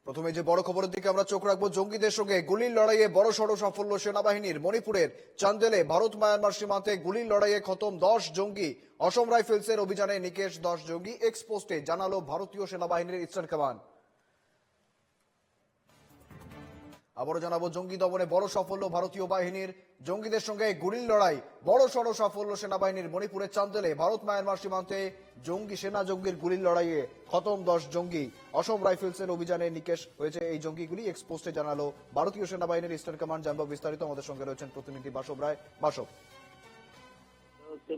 প্রথমে যে বড় খবরের দিকে আমরা চোখ রাখবো, জঙ্গিদের সঙ্গে গুলির লড়াইয়ে বড়সড় সাফল্য সেনাবাহিনীর। মণিপুরের চান্দেলে ভারত মায়ানমার সীমান্তে গুলির লড়াইয়ে খতম 10 জঙ্গি। অসম রাইফেলসের অভিযানে নিকেশ 10 জঙ্গি, এক্সপোস্টে জানালো ভারতীয় সেনাবাহিনীর ইস্টার্ন কমান্ড। আবারও জানাবো, জঙ্গি দমনে বড় সাফল্য ভারতীয় বাহিনীর। জঙ্গিদের সঙ্গে গুলির লড়াই, বড়সড় সাফল্য সেনাবাহিনীর। মণিপুরের চান্দেলে ভারত মায়ানমার সীমান্তে সেনা জঙ্গির গুলির লড়াইয়ে খতম 10 জঙ্গি। অসম রাইফেলসের অভিযানে নিকেশ হয়েছে এই জঙ্গিগুলি, এক্সপোস্টে জানালো ভারতীয় সেনাবাহিনীর ইস্টার্ন কমান্ড। জানবো বিস্তারিত, আমাদের সঙ্গে রয়েছেন প্রতিনিধি বাসব রায়। বাসব,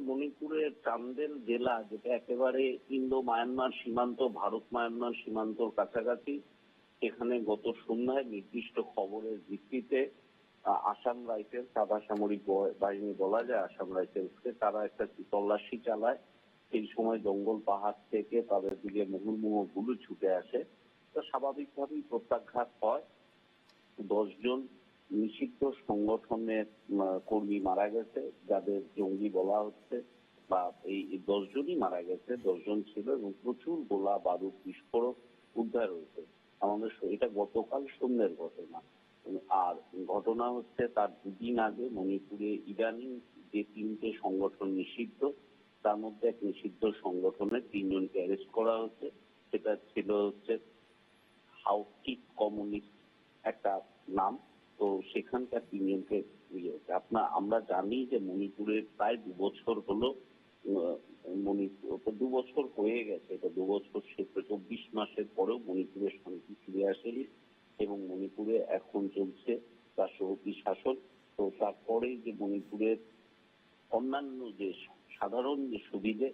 মণিপুরের চান্দেল জেলা, যেটা একেবারে ইন্দো মায়ানমার সীমান্ত, ভারত মায়ানমার সীমান্তর কাছাকাছি, সেখানে গত সন্ধ্যায় নির্দিষ্ট খবরের ভিত্তিতে আসাম রাইফেলস, আধা সামরিক বাহিনী বলা যায় আসাম রাইফেলসকে, তারা একটা তল্লাশি চালায়। সেই সময় জঙ্গল পাহাড় থেকে তাদের দিকে মুহুর্মুহু গুলি ছুটে আসে। তো স্বাভাবিকভাবেই প্রত্যাঘাত হয়। 10 জন নিষিদ্ধ সংগঠনের কর্মী মারা গেছে, যাদের জঙ্গি বলা হচ্ছে, বা এই 10 জনই মারা গেছে। 10 জন ছিল এবং প্রচুর গোলা বারুদ বিস্ফোরক উদ্ধার হয়েছে। আমাদের এটা গতকাল সন্ধ্যের ঘটনা। আর ঘটনা হচ্ছে তার 2 দিন আগে মণিপুরে ইদানিং যে 3টে সংগঠন নিষিদ্ধ, তার মধ্যে এক নিষিদ্ধ সংগঠনের 3 জনকে অ্যারেস্ট করা হচ্ছে। সেটা ছিল হচ্ছে হাউকিক কমিউনিস্ট একটা নাম। তো সেখানকার 3 জনকে আমরা জানি যে মণিপুরে প্রায় 2 বছর হলো, মণিপুর 2 বছর হয়ে গেছে। এটা 2 বছর 24 মাসের পরেও মণিপুরের শান্তি ফিরে আসেনি এবং মণিপুরে এখন চলছে রাষ্ট্রপতি শাসন। তো তারপরে যে মণিপুরের অন্যান্য যে সাধারণ যে সুবিধে,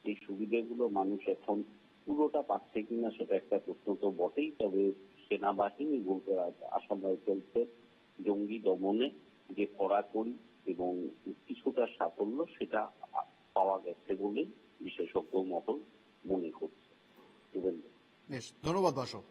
এই সুবিধেগুলো মানুষ এখন পুরোটা পাচ্ছে কিনা সেটা একটা প্রশ্ন তো বটেই। তবে সেনাবাহিনী বলতে আসাম রাইফেলসের জঙ্গি দমনে যে কড়াকড়ি এবং কিছুটা সাফল্য, সেটা পাওয়া গেছে বলে বিশেষজ্ঞ মহল মনে করছে। ধন্যবাদ বাসব।